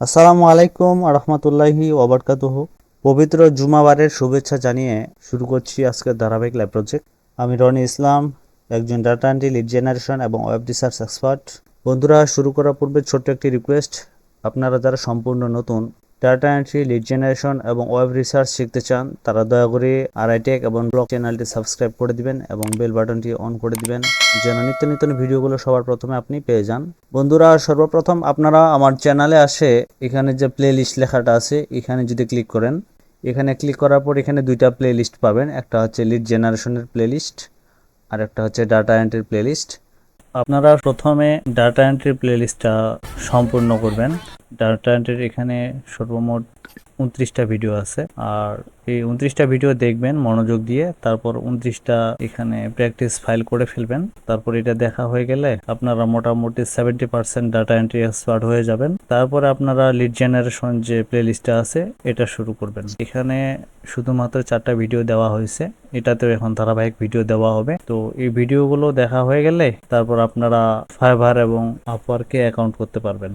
আসসালামু আলাইকুম রহমতুল্লাহি ওবারকাতুহু। পবিত্র জুমাবারের শুভেচ্ছা জানিয়ে শুরু করছি আজকের ধারাবাহিক লাইভ প্রজেক্ট। আমি রনি ইসলাম, একজন ডাটা এন্ট্রি, লিড জেনারেশন এবং ওয়েব রিসার্চ এক্সপার্ট। বন্ধুরা, শুরু করার পূর্বে ছোট্ট একটি রিকোয়েস্ট, আপনারা যারা সম্পূর্ণ নতুন ডাটা এন্ট্রি, লিড জেনারেশন এবং ওয়েব রিসার্চ শিখতে চান তারা দয়া করে আরআইটেক এবং ব্লগ চ্যানেলটি সাবস্ক্রাইব করে দিবেন এবং বেল বাটনটি অন করে দিবেন যেন নিত্য নতুন ভিডিওগুলো সবার প্রথমে আপনি পেয়ে যান। বন্ধুরা, সর্বপ্রথম আপনারা আমার চ্যানেলে আসে এখানে যে প্লে লিস্ট লেখাটা আছে এখানে যদি ক্লিক করেন, এখানে ক্লিক করার পর এখানে দুইটা প্লে লিস্ট পাবেন, একটা হচ্ছে লিড জেনারেশনের প্লে লিস্ট আর একটা হচ্ছে ডাটা এন্ট্রির প্লে লিস্ট। আপনারা প্রথমে ডাটা এন্ট্রির প্লে লিস্টটা সম্পূর্ণ করবেন। ডাটা এন্ট্রির এখানে সর্বমোট 29টা ভিডিও আছে, আর এই 29টা ভিডিও দেখবেন মনোযোগ দিয়ে, তারপর 29টা এখানে প্র্যাকটিস ফাইল করে ফেলবেন। তারপর এটা দেখা হয়ে গেলে আপনারা মোটামুটি 70% ডাটা এন্ট্রি এক্সপার্ট হয়ে যাবেন। তারপরে আপনারা লিড জেনারেশন যে প্লে লিস্টটা আছে এটা শুরু করবেন। এখানে শুধুমাত্র 4টা ভিডিও দেওয়া হয়েছে, এটাতেও এখন ধারাবাহিক ভিডিও দেওয়া হবে। তো এই ভিডিওগুলো দেখা হয়ে গেলে তারপর আপনারা ফাইবার এবং আপওয়ার্কে অ্যাকাউন্ট করতে পারবেন।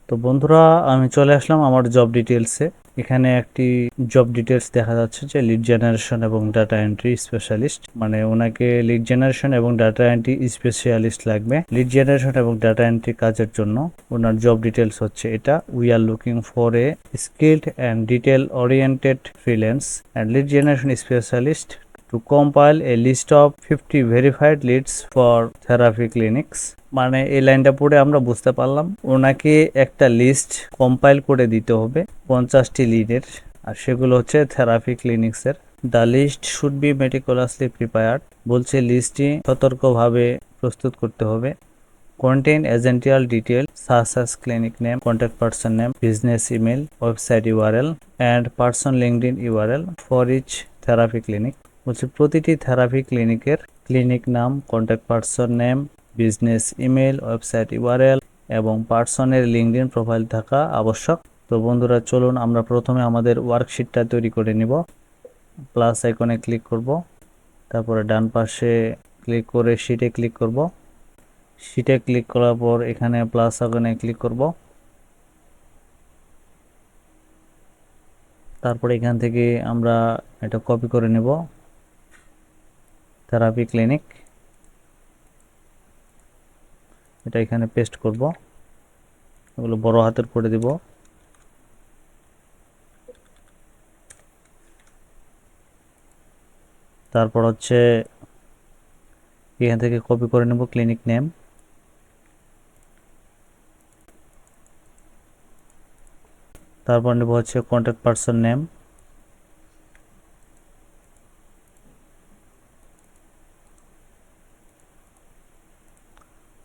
তো বন্ধুরা, আমি চলে আসলাম আমার জব ডিটেলসে। এখানে একটি জব ডিটেলস দেখা যাচ্ছে যে লিড জেনারেশন এবং ডাটা এন্ট্রি স্পেশালিস্ট, মানে ওনাকে লিড জেনারেশন এবং ডাটা এন্ট্রি স্পেশালিস্ট লাগবে। লিড জেনারেশন এবং ডাটা এন্ট্রি কাজের জন্য ওনার জব ডিটেলস হচ্ছে এটা: we are looking for a skilled and detail oriented freelance and lead generation specialist to compile a list of 50 verified leads for therapy clinics। মানে এই লাইনটা পড়ে আমরা বুঝতে পারলাম ওনাকে একটা লিস্ট কম্পাইল করে দিতে হবে 50টি লিডের, আর সেগুলো হচ্ছে থেরাপি ক্লিনিক্সের। The list should be meticulously prepared, বলছে লিস্টটি সতর্কভাবে প্রস্তুত করতে হবে। contain essential details such as clinic name, contact person name, business email, website URL and person LinkedIn URL for each therapy clinic। বলছে প্রতিটি থেরাপি ক্লিনিকের ক্লিনিক নাম, contact person name, business email, website URL এবং পার্সনের LinkedIn profile থাকা আবশ্যক। তো বন্ধুরা, চলুন আমরা প্রথমে আমাদের ওয়ার্কশিটটা তৈরি করে নিব। প্লাস আইকনে ক্লিক করব, তারপরে ডান পাশে ক্লিক করে শিটে ক্লিক করব। শিটে ক্লিক করার পর এখানে প্লাস আইকনে ক্লিক করব, তারপরে এখান থেকে আমরা এটা কপি করে নেব, থেরাপি ক্লিনিক, এটা এখানে পেস্ট করব। এগুলো বড় হাতের করে দিব। তারপর হচ্ছে এখান থেকে কপি করে নেব ক্লিনিক নেম, তারপর নেব হচ্ছে কন্ট্যাক্ট পারসন নেম,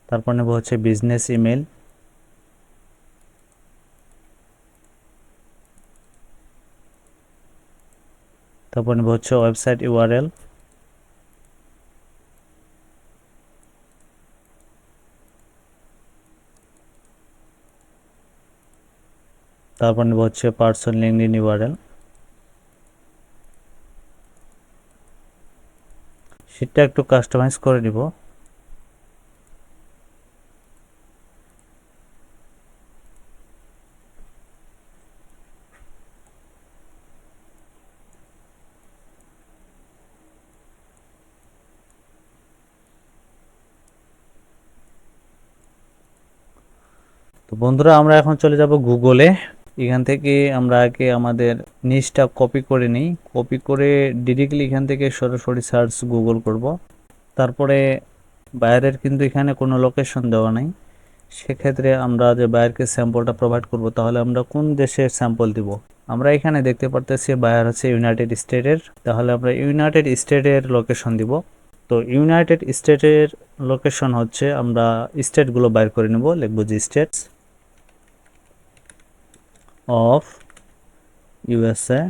তারপর নেব হচ্ছে বিজনেস ইমেল, তারপর নেব হচ্ছে ওয়েবসাইট ইউআরএল, তারপর নেব হচ্ছে পার্সন লিঙ্কডইন ইউআরএল। সেটা একটু কাস্টমাইজ করে নিব। তো বন্ধুরা, আমরা এখন চলে যাব গুগলে। এখান থেকে আমরা আগে আমাদের নিচটা কপি করে নিই। কপি করে ডিরেক্টলি এখান থেকে সরাসরি সার্চ গুগল করব। তারপরে বাইরের কিন্তু এখানে কোনো লোকেশন দেওয়া নাই, সেক্ষেত্রে আমরা যে বায়ারকে স্যাম্পলটা প্রোভাইড করব, তাহলে আমরা কোন দেশের স্যাম্পল দিব। আমরা এখানে দেখতে পারতেছি বায়ার হচ্ছে ইউনাইটেড স্টেটের, তাহলে আমরা ইউনাইটেড স্টেটের লোকেশন দিব। তো ইউনাইটেড স্টেটের লোকেশন হচ্ছে, আমরা স্টেটগুলো বাইর করে নেব, লিখব যে স্টেটস অফ ইউএসএ।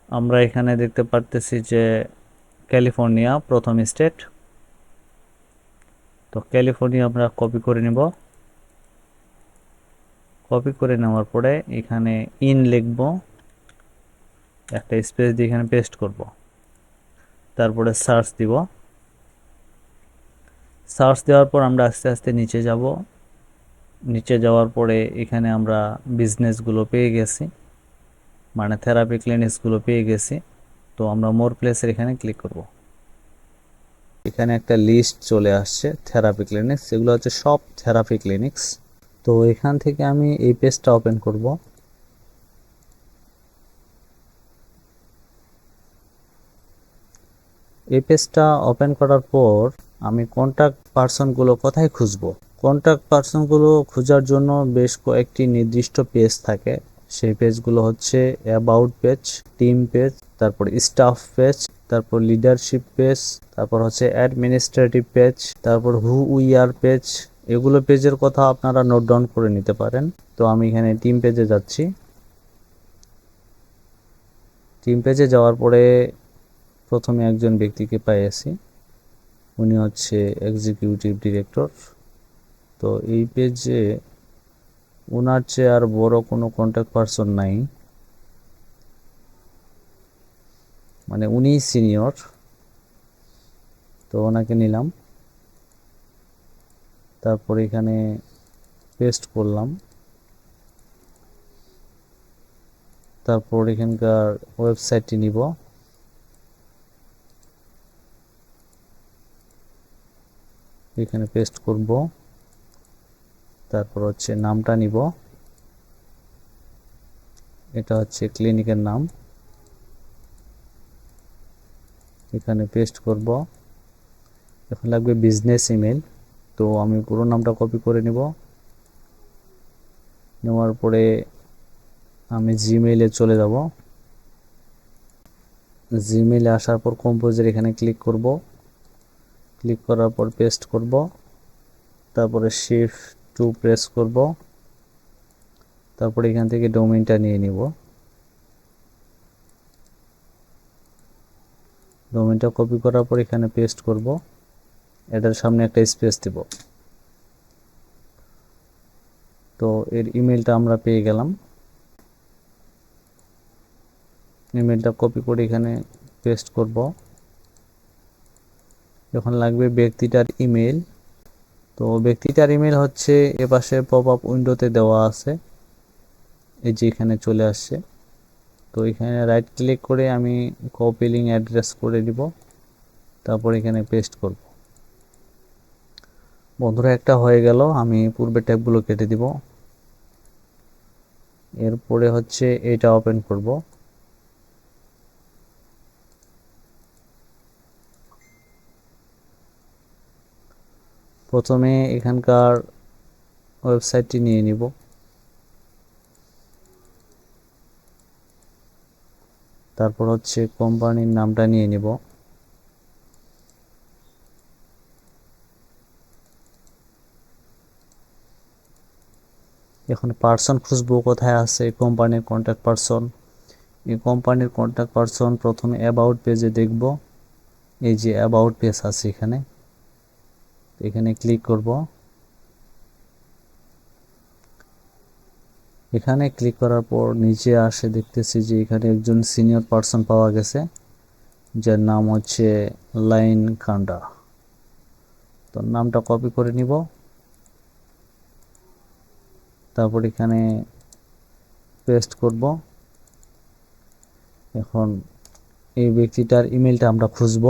আমরা এখানে দেখতে পারতেছি যে ক্যালিফোর্নিয়া প্রথম স্টেট, তো ক্যালিফোর্নিয়া আমরা কপি করে নেব। কপি করে নেওয়ার পরে এখানে ইন লিখব, একটা স্পেস দিয়ে এখানে পেস্ট করব। তারপরে সার্চ দিব। সার্চ দেওয়ার পর আমরা আস্তে আস্তে নিচে যাব। নিচে যাওয়ার পরে এখানে আমরা বিজনেসগুলো পেয়ে গেছি, মানে থেরাপি ক্লিনিক্সগুলো পেয়ে গেছি। তো আমরা মোর প্লেসের এখানে ক্লিক করব। এখানে একটা লিস্ট চলে আসছে থেরাপি ক্লিনিক্স, এগুলো হচ্ছে সব থেরাপি ক্লিনিক্স। তো এখান থেকে আমি এই পেজটা ওপেন করব। এই পেজটা ওপেন করার পর আমি কন্টাক্ট পার্সনগুলো কোথায় খুঁজব? কন্টাক্ট পার্সনগুলো খোঁজার জন্য বেশ কয়েকটি নির্দিষ্ট পেজ থাকে। সেই পেজগুলো হচ্ছে অ্যাবাউট পেজ, টিম পেজ, তারপর স্টাফ পেজ, তারপর লিডারশিপ পেজ, তারপর হচ্ছে অ্যাডমিনিস্ট্রেটিভ পেজ, তারপর হু উই আর পেজ। এগুলো পেজের কথা আপনারা নোট ডাউন করে নিতে পারেন। তো আমি এখানে টিম পেজে যাচ্ছি। টিম পেজে যাওয়ার পরে প্রথমে একজন ব্যক্তিকে পেয়েছি, উনি হচ্ছে এক্সিকিউটিভ ডিরেক্টর। তো এই পেজে ওনার চেয়ে আর বড় কোনো কন্ট্যাক্ট পারসন নাই, মানে উনিই সিনিয়র। তো ওনাকে নিলাম, তারপর এখানে পেস্ট করলাম। তারপর এখানকার ওয়েবসাইটটি নিব। এখানে পেস্ট করব। তারপর হচ্ছে নামটা নিব, এটা হচ্ছে ক্লিনিকের নাম। এখানে পেস্ট করব। এখন লাগবে বিজনেস ইমেল, তো আমি পুরো নামটা কপি করে নিব। নেওয়ার পরে আমি জিমেইলে চলে যাব। জিমেইলে আসার পর কম্পোজের এখানে ক্লিক করব। ক্লিক করার পর পেস্ট করব। তারপরে শিফট টু প্রেস করব। তারপরে এখান থেকে ডোমেইনটা নিয়ে নিব। ডোমেইনটা কপি করার পর এখানে পেস্ট করব। এটার সামনে একটা স্পেস দেব। তো এর ইমেলটা আমরা পেয়ে গেলাম। ইমেলটা কপি করে এখানে পেস্ট করব। এখন লাগবে ব্যক্তিটার ইমেল। তো ব্যক্তিটার ইমেল হচ্ছে এপাশে পপ আপ উইন্ডোতে দেওয়া আছে, এই যে এখানে চলে আসছে। তো এখানে রাইট ক্লিক করে আমি কপি লিঙ্ক অ্যাড্রেস করে দিব। তারপর এখানে পেস্ট করব। বন্ধুরা একটা হয়ে গেল, আমি পূর্বের ট্যাবগুলো কেটে দিব। এরপরে হচ্ছে এটা ওপেন করব। প্রথমে এখানকার ওয়েবসাইটটি নিয়ে নিব। তারপর হচ্ছে কোম্পানির নামটা নিয়ে নিব। এখন পার্সন খুঁজবো, কোথায় আছে কোম্পানির কন্ট্যাক্ট পার্সন। এই কোম্পানির কন্ট্যাক্ট পার্সন প্রথমে অ্যাবাউট পেজে দেখব। এই যে অ্যাবাউট পেজ আছে এখানে, এখানে ক্লিক করব। এখানে ক্লিক করার পর নিচে আসে দেখতেছি যে এখানে একজন সিনিয়র পার্সন পাওয়া গেছে, যার নাম হচ্ছে লাইন কান্ডা। তো নামটা কপি করে নিব। তারপর এখানে পেস্ট করব। এখন এই ব্যক্তিটার ইমেলটা আমরা খুঁজব।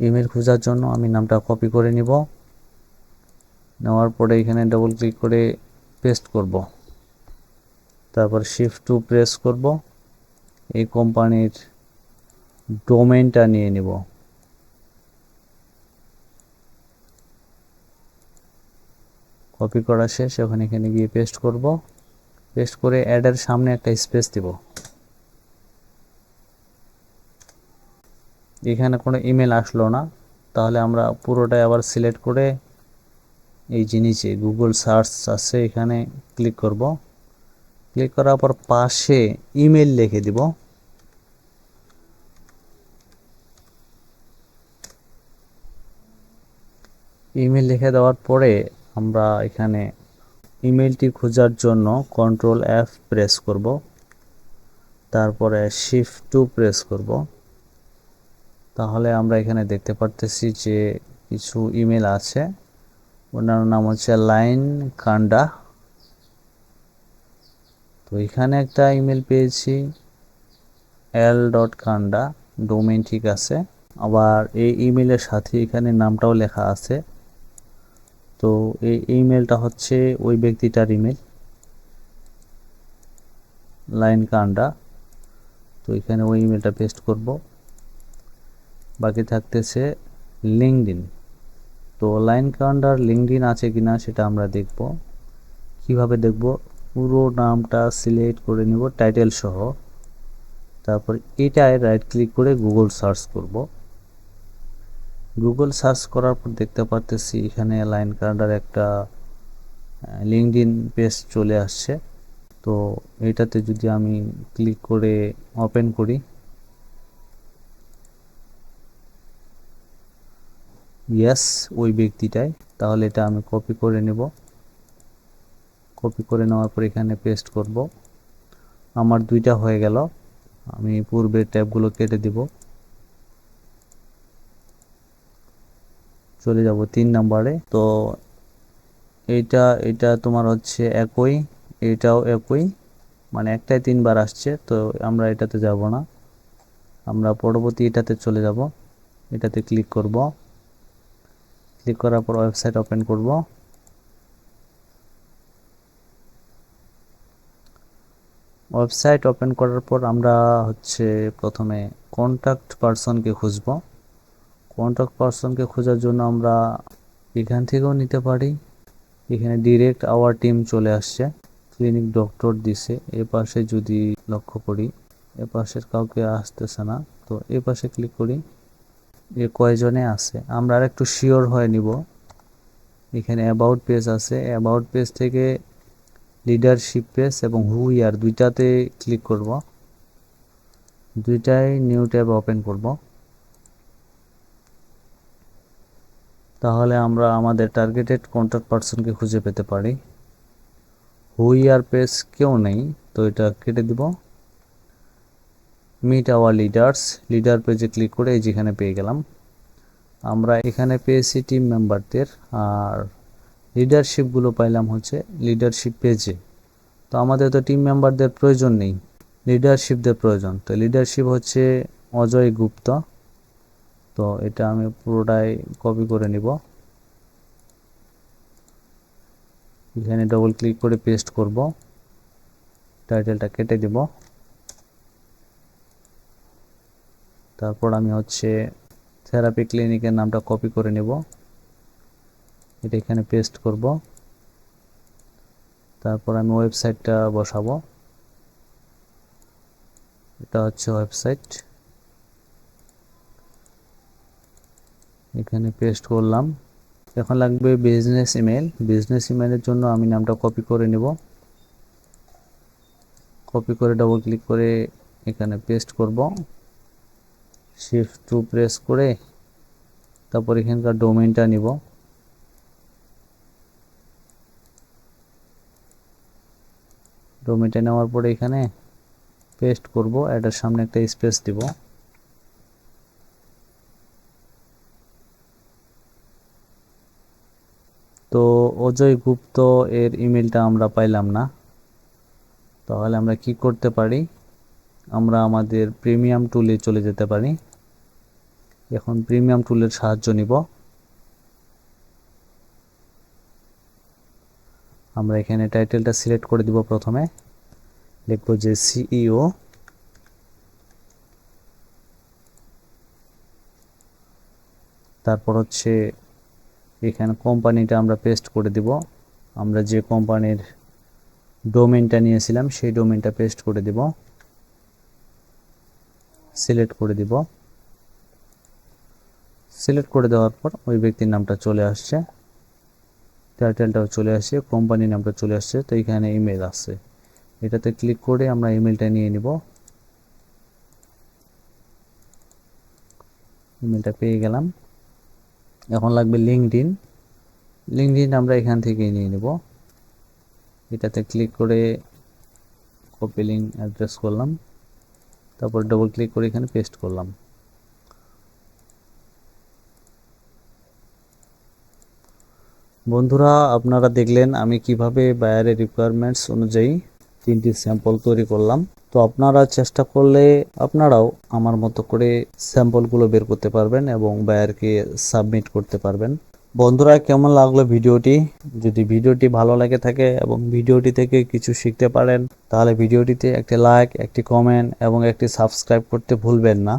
ইমেল খোঁজার জন্য আমি নামটা কপি করে নিব। নেওয়ার পরে এখানে ডবল ক্লিক করে পেস্ট করব। তারপর শিফট টু প্রেস করব। এই কোম্পানির ডোমেইনটা নিয়ে নিব। কপি করা শেষ, এখন এখানে গিয়ে পেস্ট করব। পেস্ট করে অ্যাডের সামনে একটা স্পেস দিব। এখানে কোনো ইমেল আসলো না, তাহলে আমরা পুরোটাই আবার সিলেক্ট করে এই যে নিচে গুগল সার্চ আছে এখানে ক্লিক করব। ক্লিক করার পর পাশে ইমেল লিখে দিব। ইমেল লিখে দেওয়ার পরে আমরা এখানে ইমেলটি খোঁজার জন্য কন্ট্রোল এফ প্রেস করব। তারপরে শিফট টু প্রেস করব। তাহলে আমরা এখানে দেখতে পারতেছি যে কিছু ইমেল আছে। ওনার নাম হচ্ছে লাইন কান্ডা। তো এখানে একটা ইমেল পেয়েছি l.kanda, ডোমেইন ঠিক আছে। আবার এই ইমেলের সাথে এখানে নামটাও লেখা আছে। তো এই ইমেলটা হচ্ছে ওই ব্যক্তিটার ইমেল, লাইন কান্ডা। তো এখানে ওই ইমেলটা পেস্ট করব। বাকি থাকতেছে লিঙ্কডইন। তো লাইন কান্ডার লিঙ্কডইন আছে কিনা সেটা আমরা দেখব। কিভাবে দেখব? পুরো নামটা সিলেক্ট করে নিব টাইটেল সহ। তারপর এটায় রাইট ক্লিক করে গুগল সার্চ করব। গুগল সার্চ করার পর দেখতে পারতেছি এখানে লাইন কান্ডার একটা লিঙ্কডইন পেজ চলে আসছে। তো এটাতে যদি আমি ক্লিক করে ওপেন করি, ইয়েস ওই ব্যক্তিটাই। তাহলে এটা আমি কপি করে নেব। কপি করে নেওয়ার পর এখানে পেস্ট করব। আমার দুইটা হয়ে গেল। আমি পূর্বের ট্যাবগুলো কেটে দিব। চলে যাব 3 নম্বরে। তো এটা তোমার হচ্ছে একই, এটাও একই, মানে একটাই 3 বার আসছে। তো আমরা এটাতে যাব না, আমরা পরবর্তী এটাতে চলে যাব। এটাতে ক্লিক করব। ক্লিক করার পর ওয়েবসাইট ওপেন করব। ওয়েবসাইট ওপেন করার পর আমরা হচ্ছে প্রথমে কন্ট্যাক্ট পারসনকে খুঁজব। কন্ট্যাক্ট পারসনকে খোঁজার জন্য আমরা এখান থেকেও নিতে পারি। এখানে ডিরেক্ট আওয়ার টিম চলে আসছে, ক্লিনিক ডক্টর দিছে। এ পাশে যদি লক্ষ্য করি, এ পাশের কাউকে আসতেছে না। তো এ পাশে ক্লিক করি, এ কয়জনে আছে আমরা আর একটু শিওর হয়ে নিব। এখানে অ্যাবাউট পেজ আছে, অ্যাবাউট পেজ থেকে লিডারশিপ পেজ এবং হু ইয়ার দুইটাতে ক্লিক করব। দুইটাই নিউ ট্যাব ওপেন করব। তাহলে আমরা আমাদের টার্গেটেড কন্ট্যাক্ট পারসনকে খুঁজে পেতে পারি। হু ইয়ার পেজ কেউ নেই, তো এটা কেটে দিব। মিট আওয়ার লিডার্স, লিডার পেজে ক্লিক করে এই যেখানে পেয়ে গেলাম। আমরা এখানে পেয়েছি টিম মেম্বারদের, আর লিডারশিপগুলো পাইলাম হচ্ছে লিডারশিপ পেজে। তো আমাদের তো টিম মেম্বারদের প্রয়োজন নেই, লিডারশিপদের প্রয়োজন। তো লিডারশিপ হচ্ছে অজয় গুপ্ত। তো এটা আমি পুরোটাই কপি করে নিব। এখানে ডবল ক্লিক করে পেস্ট করব। টাইটেলটা কেটে দিব। তারপর আমি হচ্ছে থেরাপি ক্লিনিকের নামটা কপি করে নেব। এটা এখানে পেস্ট করব। তারপর আমি ওয়েবসাইটটা বসাবো। এটা হচ্ছে ওয়েবসাইট, এখানে পেস্ট করলাম। এখন লাগবে বিজনেস ইমেল। বিজনেস ইমেলের জন্য আমি নামটা কপি করে নেব। কপি করে ডবল ক্লিক করে এখানে পেস্ট করব। শিফট টু প্রেস করে তারপর এখানকার ডোমেইনটা নিব। ডোমেইনটা নেওয়ার পরে এখানে পেস্ট করব, এটার সামনে একটা স্পেস দিব। তো অজয় গুপ্ত এর ইমেলটা আমরা পাইলাম না। তাহলে আমরা কি করতে পারি? আমরা আমাদের প্রিমিয়াম টুলে চলে যেতে পারি। এখন প্রিমিয়াম টুলের সাহায্য নিব। আমরা এখানে টাইটেলটা সিলেক্ট করে দিব। প্রথমে লিখব যে সিইও। তারপর হচ্ছে এখানে কোম্পানিটা আমরা পেস্ট করে দিব। আমরা যে কোম্পানির ডোমেইনটা নিয়েছিলাম সেই ডোমেইনটা পেস্ট করে দিব। সিলেক্ট করে দিব। সিলেক্ট করে দেওয়ার পর ওই ব্যক্তির নামটা চলে আসছে, টাইটেলটাও চলে আসছে, কোম্পানির নামটা চলে আসছে। তো এখানে ইমেল আছে, এটাতে ক্লিক করে আমরা ইমেলটা নিয়ে নিব। ইমেলটা পেয়ে গেলাম। এখন লাগবে লিঙ্কডইন। লিঙ্কডইন আমরা এখান থেকেই নিয়ে নিব। এটাতে ক্লিক করে কপি লিঙ্ক অ্যাড্রেস করলাম। তারপর ডবল ক্লিক করে এখানে পেস্ট করলাম। বন্ধুরা আপনারা দেখলেন আমি কিভাবে বায়ারের রিকোয়ারমেন্টস অনুযায়ী 3টি স্যাম্পল তৈরি করলাম। তো আপনারা চেষ্টা করলে আপনারাও আমার মতো করে স্যাম্পলগুলো বের করতে পারবেন এবং বায়ারকে সাবমিট করতে পারবেন। বন্ধুরা কেমন লাগলো ভিডিওটি? যদি ভিডিওটি ভালো লাগে থাকে এবং ভিডিওটি থেকে কিছু শিখতে পারেন তাহলে ভিডিওটিতে একটি লাইক, একটি কমেন্ট এবং একটি সাবস্ক্রাইব করতে ভুলবেন না।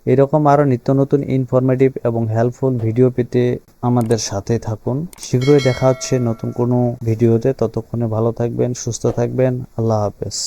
এরকম আরও নিত্য নতুন ইনফরমেটিভ এবং হেল্পফুল ভিডিও পেতে আমাদের সাথে থাকুন। শীঘ্রই দেখা হচ্ছে নতুন কোনো ভিডিওতে। ততক্ষণে ভালো থাকবেন, সুস্থ থাকবেন। আল্লাহ হাফেজ।